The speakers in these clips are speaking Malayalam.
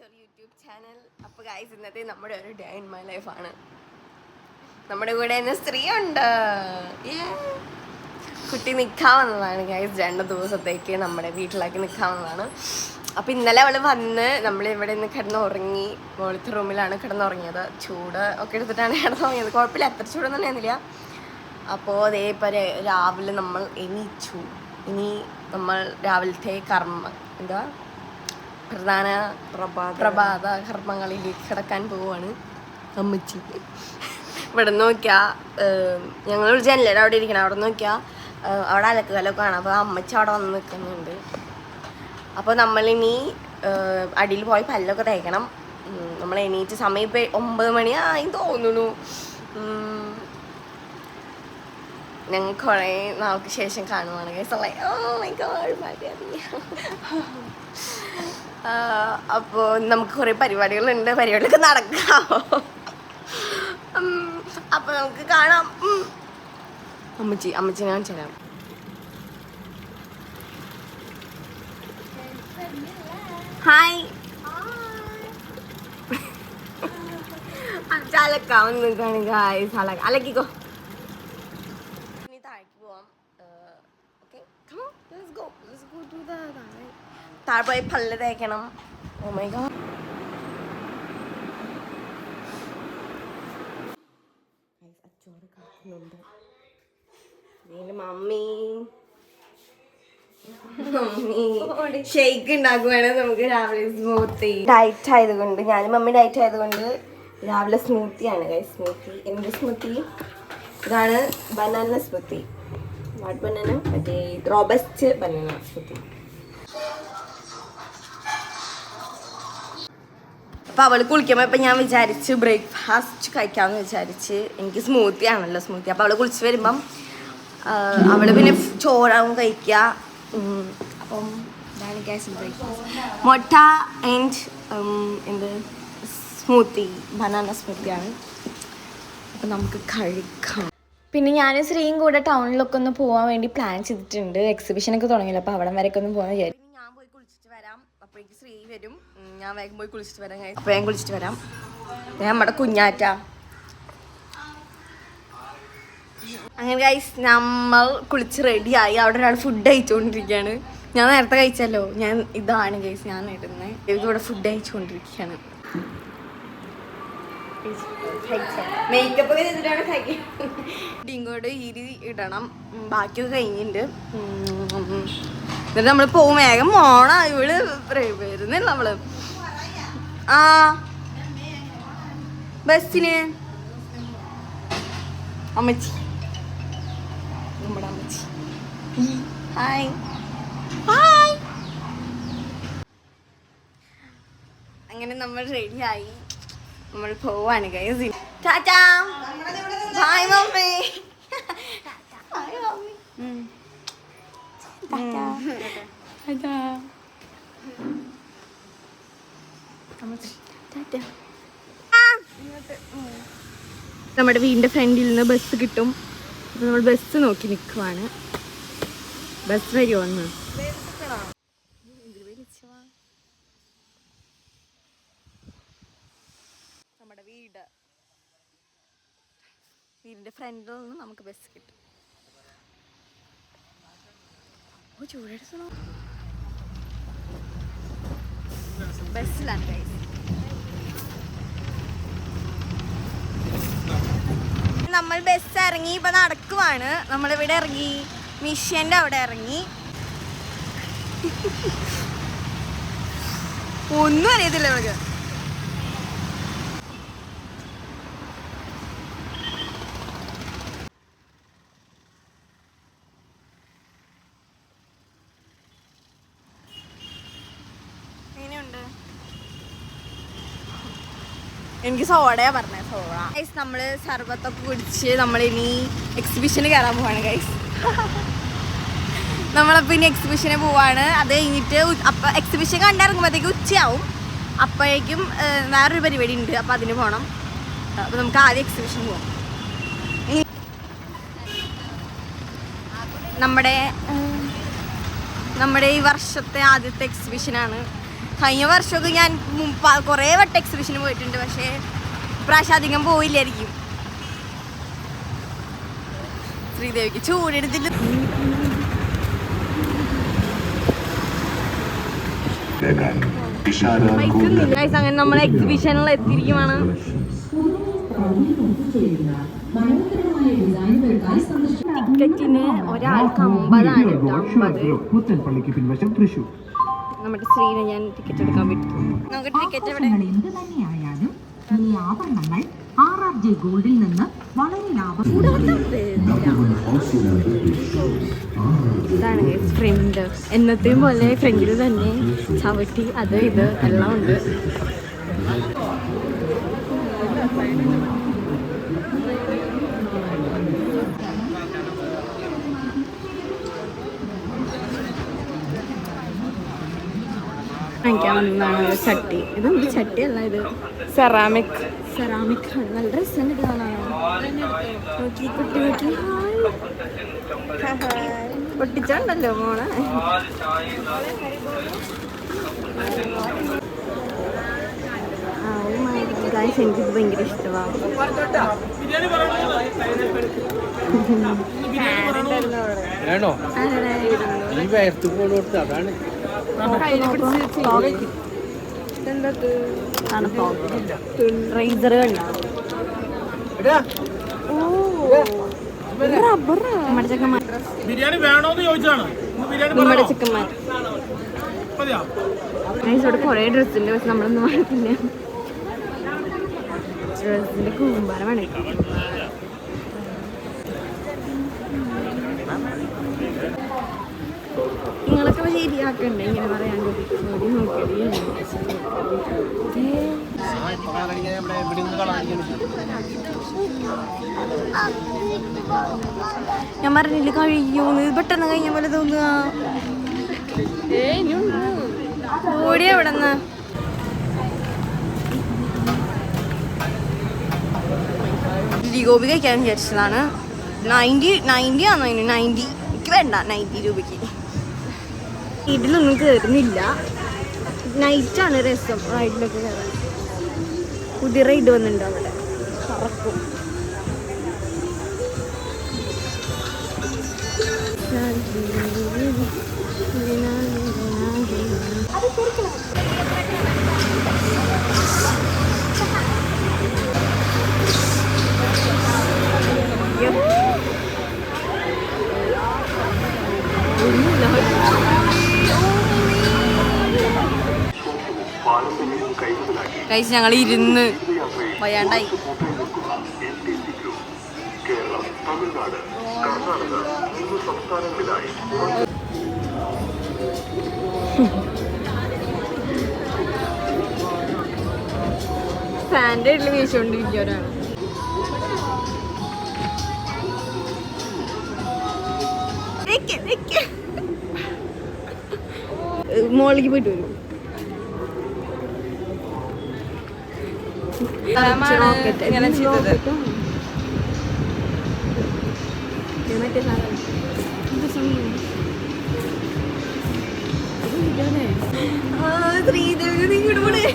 YouTube channel. അപ്പോൾ ഗൈസ്, ഇന്നത്തെ നമ്മുടെ ഒരു ഡേ ഇൻ മൈ ലൈഫാണ്. നമ്മുടെ കൂടെ ഇന്ന് സ്ത്രീ ഉണ്ട്. കുട്ടി നിൽക്കാൻ വന്നതാണ് ഗൈസ്, 2 ദിവസത്തേക്ക് നമ്മുടെ വീട്ടിലേക്ക് നിൽക്കാൻ വന്നതാണ്. അപ്പോൾ ഇന്നലെ അവൾ വന്ന് നമ്മളിവിടെ നിന്ന് കിടന്നുറങ്ങി. മുകളിലത്തെ റൂമിലാണ് കിടന്നുറങ്ങിയത്. ചൂട് ഒക്കെ എടുത്തിട്ടാണ് കിടന്നുറങ്ങിയത്. കുഴപ്പമില്ല, അത്ര ചൂടൊന്നും ഉണ്ടായിരുന്നില്ല. അപ്പോൾ അതേപോലെ രാവിലെ നമ്മൾ എണീച്ചു. ഇനി നമ്മൾ രാവിലത്തെ എന്താ പ്രധാന പ്രഭാത കർമ്മങ്ങളിലേക്ക് കിടക്കാൻ പോവുകയാണ്. അമ്മച്ചി ഇവിടെ നോക്കിയാൽ ഞങ്ങൾ ജനലയുടെ അവിടെ ഇരിക്കണം. അവിടെ നോക്കിയാൽ അവിടെ അലക്കുകലൊക്കെ കാണാം. അപ്പോൾ അമ്മച്ചി അവിടെ വന്ന് നിൽക്കുന്നുണ്ട്. അപ്പോൾ നമ്മളിനി അടിയിൽ പോയി പല്ലൊക്കെ തേക്കണം. നമ്മൾ എണീറ്റ് സമയം ഇപ്പോൾ 9 മണിയായി തോന്നുന്നു. ഞങ്ങൾ കുറേ നാൾക്ക് ശേഷം കാണുവാണ്. അപ്പോൾ നമുക്ക് കുറേ പരിപാടികളുണ്ട്. പരിപാടികളൊക്കെ നടക്കാമോ? അപ്പോൾ നമുക്ക് കാണാം. അമ്മച്ചിനെ കാണിച്ചു തരാം. ഹായ്. അലക്കാവുന്ന നിൽക്കുകയാണ് ഗായ്സ്. അലക്കിക്കോ. ഇനി താഴേക്ക് പോവാം. താഴെ പോയി പല്ല് തേക്കണം. Oh my God. അച്ചോട് കാക്കുന്നുണ്ട്. മമ്മി ഷെയ്ക്ക് ഉണ്ടാക്കുവാണ്. നമുക്ക് രാവിലെ സ്മൂത്തി ഡയറ്റ് ആയതുകൊണ്ട്, ഞാനും മമ്മി ഡയറ്റ് ആയതുകൊണ്ട് രാവിലെ സ്മൂത്തിയാണ് ഗൈസ്. സ്മൂത്തി എന്ത് സ്മൂത്തി? ഇതാണ് ബനാന സ്മൂത്തി. What banana? മറ്റേ റോബസ്റ്റ് ബനാന സ്മൂത്തി. അപ്പോൾ അവൾ കുളിക്കുമ്പോൾ ഇപ്പം ഞാൻ വിചാരിച്ച് ബ്രേക്ക്ഫാസ്റ്റ് കഴിക്കാമെന്ന് വിചാരിച്ച്. എനിക്ക് സ്മൂത്തി ആണല്ലോ സ്മൂത്തി. അപ്പോൾ അവൾ കുളിച്ച് വരുമ്പം അവൾ പിന്നെ ചോറാവും കഴിക്കുക. അപ്പം ഇതാണ് ഗ്യാസ് ബ്രേക്ക്ഫാസ്റ്റ്. മുട്ട ആൻഡ് എന്ത് സ്മൂത്തി, ബനാന സ്മൂത്തിയാണ്. അപ്പം നമുക്ക് കഴിക്കാം. പിന്നെ ഞാനും ശ്രീയും കൂടെ ടൗണിലൊക്കെ ഒന്ന് പോകാൻ വേണ്ടി പ്ലാൻ ചെയ്തിട്ടുണ്ട്. എക്സിബിഷനൊക്കെ തുടങ്ങിയല്ലോ, അപ്പോൾ അവിടെ വരെയൊക്കെ ഒന്ന് പോകാൻ വിചാരിച്ചു. ഞാൻ പോയി കുളിച്ചിട്ട് വരാം. അപ്പോഴേക്ക് ശ്രീ വരും. ഞാൻ വേഗം പോയി കുളിച്ചിട്ട് വരാം. അപ്പോൾ ഞാൻ കുളിച്ചിട്ട് വരാം. നമ്മുടെ കുഞ്ഞാറ്റ. അങ്ങനെ ഗൈസ്, നമ്മൾ കുളിച്ച് റെഡിയായി. അവിടെ ഒരാൾ ഫുഡ് കഴിച്ചുകൊണ്ടിരിക്കുകയാണ്. ഞാൻ നേരത്തെ കഴിച്ചല്ലോ. ഇതാണ് ഗൈസ് ഞാൻ ഇടുന്നത്. ഇവിടെ ഫുഡ് കഴിച്ചുകൊണ്ടിരിക്കുകയാണ്. മേക്കപ്പ് ഒക്കെ ചെയ്തിട്ടാണ് കഴിക്കുന്നത്. ഇങ്ങോട്ട് ഇടണം. ബാക്കിയൊക്കെ കഴിഞ്ഞിട്ടുണ്ട്. എന്നിട്ട് നമ്മൾ പോകും. വേഗം പോണം. ഇവിടെ വരുന്നില്ല നമ്മള്. ആ ബസ്സിന് അമ്മച്ചി, നമ്മുടെ അമ്മച്ചി. Hi hi. അങ്ങനെ നമ്മൾ റെഡിയായി. നമ്മൾ പോവാണ് guys. Tata. Bye mummy. Bye mummy. Tata. Tata. Tata. നമ്മുടെ വീടിൻ്റെ ഫ്രണ്ടിൽ നിന്ന് ബസ് കിട്ടും. അപ്പോൾ നമ്മൾ ബസ് നോക്കി നിൽക്കുവാണ്. ബസ് വരുമോ ഒന്ന്? നമ്മുടെ വീടിൻ്റെ ഫ്രണ്ടിൽ നിന്ന് നമുക്ക് ബസ് കിട്ടും. ഓ ചൂടെടുത്തോ. ബസ്സിലാണ് ഗൈസ്. നമ്മൾ ബസ് ഇറങ്ങി. ഇപ്പം നടക്കുവാണ്. നമ്മളിവിടെ ഇറങ്ങി. മിഷ്യൻ്റെ അവിടെ ഇറങ്ങി. ഒന്നും അറിയത്തില്ല ഇവർക്ക്. എങ്ങനെയുണ്ട്? എനിക്ക് സോഡയാ പറഞ്ഞത്. Soda guys. നമ്മൾ സർബത്തൊക്കെ കുടിച്ച് നമ്മളിനി എക്സിബിഷന് കയറാൻ പോവാണ് ഗൈസ്. നമ്മളപ്പോൾ ഇനി എക്സിബിഷന് പോവാണ്. അത് കഴിഞ്ഞിട്ട് അപ്പം എക്സിബിഷൻ കണ്ടിറങ്ങുമ്പോഴത്തേക്ക് ഉച്ചയാവും. അപ്പോഴേക്കും വേറൊരു പരിപാടി ഉണ്ട്. അപ്പം അതിന് പോകണം. അപ്പം നമുക്ക് ആദ്യം എക്സിബിഷൻ പോവാം. നമ്മുടെ ഈ വർഷത്തെ ആദ്യത്തെ എക്സിബിഷനാണ്. കഴിഞ്ഞ വർഷമൊക്കെ ഞാൻ കുറേ വട്ടം എക്സിബിഷന് പോയിട്ടുണ്ട്, പക്ഷേ ഇപ്രാവശ്യം അധികം പോയില്ലായിരിക്കും. ശ്രീദേവിക്ക് ചൂടെടുത്തിട്ട് അങ്ങനെ നമ്മൾ എക്സിബിഷനിൽ എത്തിയിരിക്കുവാണ്. ടിക്കറ്റിന് ഒരാൾക്ക് 50 നമ്മുടെ ശ്രീനെ ഞാൻ ടിക്കറ്റ് എടുക്കാൻ പറ്റും. നമുക്ക് ടിക്കറ്റ് എവിടെ? ഗോൾഡിൽ നിന്ന് വളരെ ലാഭം. ഇതാണ് ഫ്രണ്ട്. എന്നത്തെയും പോലെ ഫ്രണ്ടിൽ തന്നെ ചവിട്ടി അത് ഇത് എല്ലാം ഉണ്ട്. വാങ്ങിക്കാൻ വന്നതാണ് ഒരു ചട്ടി. ഇതെന്ത് ചട്ടിയല്ല, ഇത് സെറാമിക് നല്ല രസമുണ്ട് കാണാൻ. നോക്കി കുട്ടി നോക്കി പൊട്ടിച്ചോണ്ടല്ലോ മോളെ. എനിക്കിത് ഭയങ്കര ഇഷ്ടമാണ്. റൈസർ കണ്ടോ? നമ്മുടെ ചെക്കന്മാർ ഇവിടെ കുറേ ഡ്രസ്സുണ്ട്, പക്ഷെ നമ്മളൊന്നും വാങ്ങിക്കില്ല. ഡ്രസ്സിന്റെ കൂമ്പാരമാണ്. നിങ്ങളൊക്കെ ശരിയാക്കണ്ടേ ഇങ്ങനെ പറയാണ്ട്? ഞാൻ പറഞ്ഞില്ല കഴിയൂന്ന്, പെട്ടെന്ന് കഴിഞ്ഞ പോലെ തോന്നുക. ഓടിയ എവിടെന്ന്? ഗോപി കഴിക്കാൻ വിചാരിച്ചതാണ്. 90 ആണോ? 90 എനിക്ക് വേണ്ട. 90 രൂപയ്ക്ക് ഇതിലൊന്നും കയറുന്നില്ല. നൈറ്റാണ് രസം റൈഡിലൊക്കെ കയറാൻ. പുതിയ റൈഡ് വന്നിട്ടുണ്ട് അവിടെ, കറക്കും. കഴിച്ച് ഞങ്ങൾ ഇരുന്ന് വയ്യാണ്ടായി. ഫാൻ്റെ ഇടയിൽ വീശുകൊണ്ടിരിക്കുന്നവരാണ്. മോളിലേക്ക് പോയിട്ട് വരും. ഇങ്ങനെ ചെയ്തത് ശ്രീദേവി ഇങ്ങോട്ട് പോണേ.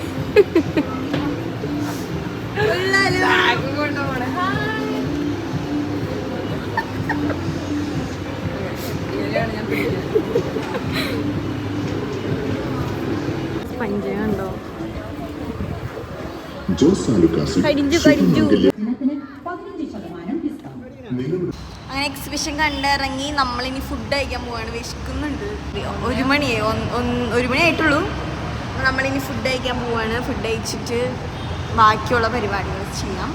പഞ്ചുണ്ടോ? അങ്ങനെ എക്സിബിഷൻ കണ്ടിറങ്ങി നമ്മളിനി ഫുഡ് കഴിക്കാൻ പോവാണ്. വിശക്കുന്നുണ്ട്. 1 മണിയായിട്ടുള്ളൂ. നമ്മളിനി ഫുഡ് കഴിക്കാൻ പോവാണ്. ഫുഡ് കഴിച്ചിട്ട് ബാക്കിയുള്ള പരിപാടികൾ ചെയ്യാം.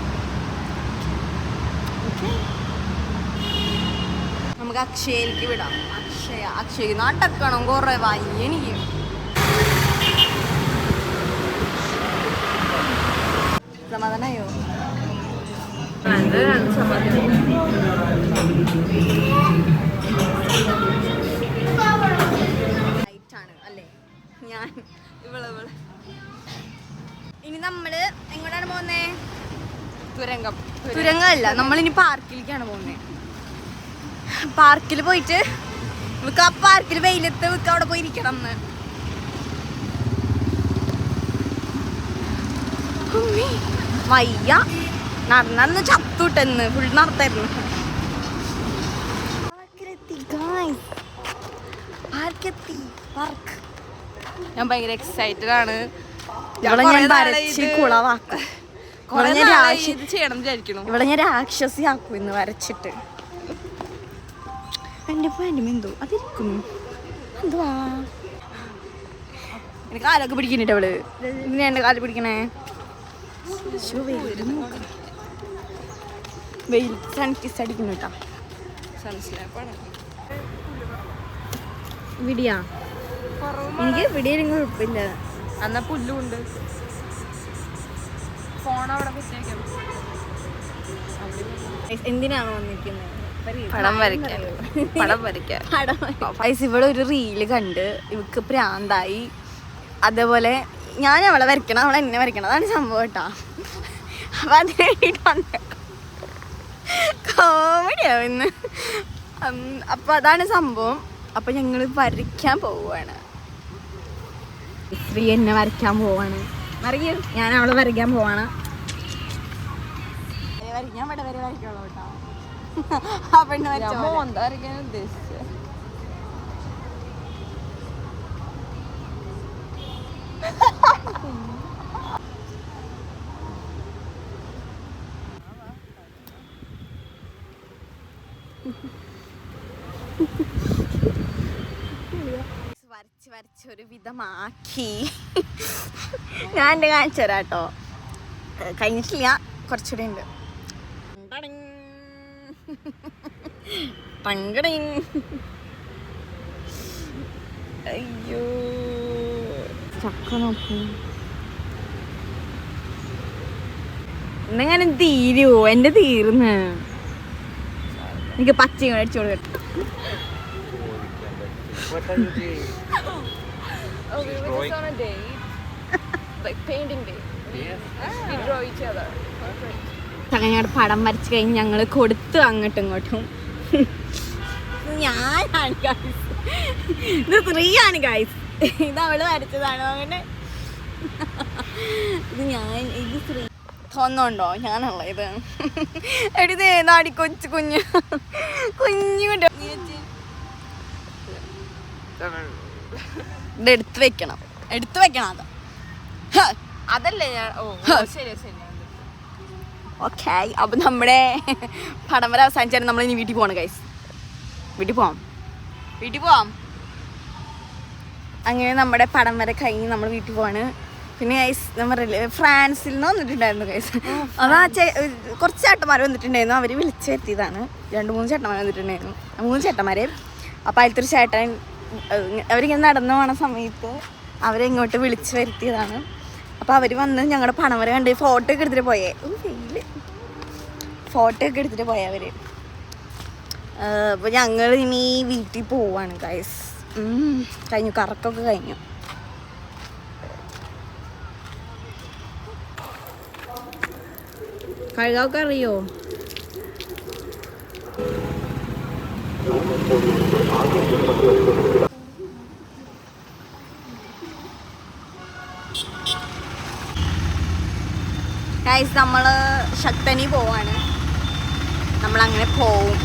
നമുക്ക് അക്ഷയയിലേക്ക് വിടാം. അക്ഷയ നാട്ടക്കണം കുറേ വാങ്ങി എനിക്ക്. സമാധാനായോ? അല്ലേ ഞാൻ ഇവളെ ഇനി നമ്മള് എങ്ങോട്ടാണ് പോകുന്നേ? തുരങ്കമല്ല, നമ്മളിനി പാർക്കിലേക്കാണ് പോകുന്നത്. പാർക്കിൽ പോയിട്ട് നമുക്ക് ആ പാർക്കിൽ വെയിലത്ത് നമുക്ക് അവിടെ പോയി ഇരിക്കണം എന്ന്. വയ്യ നടന്നു ചത്തുട്ടെന്ന് ഫുൾ നടത്തായിരുന്നു. ഞാൻ ഭയങ്കര എക്സൈറ്റഡ് ആണ്. ഇവിടെ ഞാൻ വരച്ച് കുളവാക്കും. ചെയ്യണം വിചാരിക്കണം. ഇവിടെ ഞാൻ രാക്ഷസിയാക്കും ഇന്ന് വരച്ചിട്ട്. എന്റെ എന്തോ അതിരിക്കുന്നു എന്തുവാ എനിക്ക് കാലൊക്കെ പിടിക്കുന്നുണ്ട് അവള്. ഇങ്ങനെ എന്റെ കാല് പിടിക്കണേ. വെയിൽ സൺകിസ് അടിക്കുന്നു കേട്ടോ. വിടിയാ എനിക്ക് വിടിയാലും കുഴപ്പമില്ല. എന്നാ പുല്ലുണ്ട്. ഫോൺ അവിടെ വെച്ചേക്കാം. എന്തിനാണ് വന്നിരിക്കുന്നത്? പടം വരയ്ക്കാൻ. ഇവിടെ ഒരു റീല് കണ്ട് ഇവക്ക് പ്രാന്തായി. അതേപോലെ ഞാൻ അവളെ വരയ്ക്കണം, അവളെ എന്നെ വരയ്ക്കണം. അതാണ് സംഭവം കേട്ടാ. അപ്പൊ അത് കോമഡിയാവുന്നു. അപ്പൊ അതാണ് സംഭവം. അപ്പൊ ഞങ്ങള് വരയ്ക്കാൻ പോവാണ്. ശ്രീ എന്നെ വരയ്ക്കാൻ പോവാണ്. ഞാൻ അവളെ വരയ്ക്കാൻ പോവാണ്. ഞാൻ ഇവിടെ വരെ വരയ്ക്കുള്ളൂ കേട്ടോ. ആ പെണ്ണ് വരച്ചോ എന്താ വരയ്ക്കാൻ ഉദ്ദേശിച്ചത്? വരച്ചൊരു വിധമാക്കി. ഞാൻ എൻ്റെ കാണിച്ചു തരാം കേട്ടോ. കഴിഞ്ഞിട്ടില്ല, കുറച്ചുകൂടെ ഉണ്ട്. അയ്യോ ചക്ക നോക്കൂ. ഇന്നെങ്ങനെ തീരുവോ? എൻ്റെ തീർന്ന്. എനിക്ക് പച്ചയും കൂടെ അടിച്ചു കൊടുക്കട്ടെ. What are you doing? Oh, we were just on a date. Like painting date. Yes. We draw each other. Perfect. ഞങ്ങളുടെ പടം വരച്ച് കഴിഞ്ഞ് ഞങ്ങൾ കൊടുത്തു അങ്ങോട്ടും ഇങ്ങോട്ടും. ഞാനാണ് ഗൈസ്, ഇത് സ്ത്രീയാണ് ഗൈസ്. ഇത് അവള് വരച്ചതാണോ അങ്ങനെ? ഇത് സ്ത്രീ തോന്നുന്നുണ്ടോ? ഞാനുള്ള ഇത് എടുത്ത് ഏതാടി കൊച്ചു കുഞ്ഞു കുഞ്ഞുണ്ട്. ഇത് എടുത്ത് വെക്കണം അത്. അതല്ലേ ഞാൻ. ഓ ശരി. ഓക്കെ, അപ്പൊ നമ്മുടെ പടം വരെ അവസാനിച്ചാലും നമ്മൾ ഇനി വീട്ടിൽ പോകണം ഗൈസ്. വീട്ടിൽ പോവാം. അങ്ങനെ നമ്മുടെ പടം വരെ കഴിഞ്ഞ് നമ്മൾ വീട്ടിൽ പോവാണ്. പിന്നെ ഗൈസ് നമ്മൾ ഫ്രാൻസിൽ നിന്ന് വന്നിട്ടുണ്ടായിരുന്നു ഗൈസ്. അതാ കുറച്ച് ചേട്ടന്മാർ വന്നിട്ടുണ്ടായിരുന്നു. അവർ വിളിച്ചു വരുത്തിയതാണ്. 2-3 ചേട്ടന്മാർ വന്നിട്ടുണ്ടായിരുന്നു. 3 ചേട്ടന്മാരെ. അപ്പോൾ അതിലത്തൊരു ചേട്ടൻ അവരിങ്ങനെ നടന്നു പോണ സമയത്ത് അവരെങ്ങോട്ട് വിളിച്ചു വരുത്തിയതാണ്. അപ്പോൾ അവർ വന്ന് ഞങ്ങളുടെ പണം വരെ കണ്ട് ഫോട്ടോ ഒക്കെ എടുത്തിട്ട് പോയേ. അവർ. അപ്പോൾ ഞങ്ങൾ ഇനി വീട്ടിൽ പോവാണ് ഗൈസ്. കഴിഞ്ഞു, കറക്കൊക്കെ കഴിഞ്ഞു. കഴുകാവൊക്കെ അറിയോ? ഗൈസ് നമ്മള് ശക്തനി പോവാണ്. നമ്മളങ്ങനെ പോവും.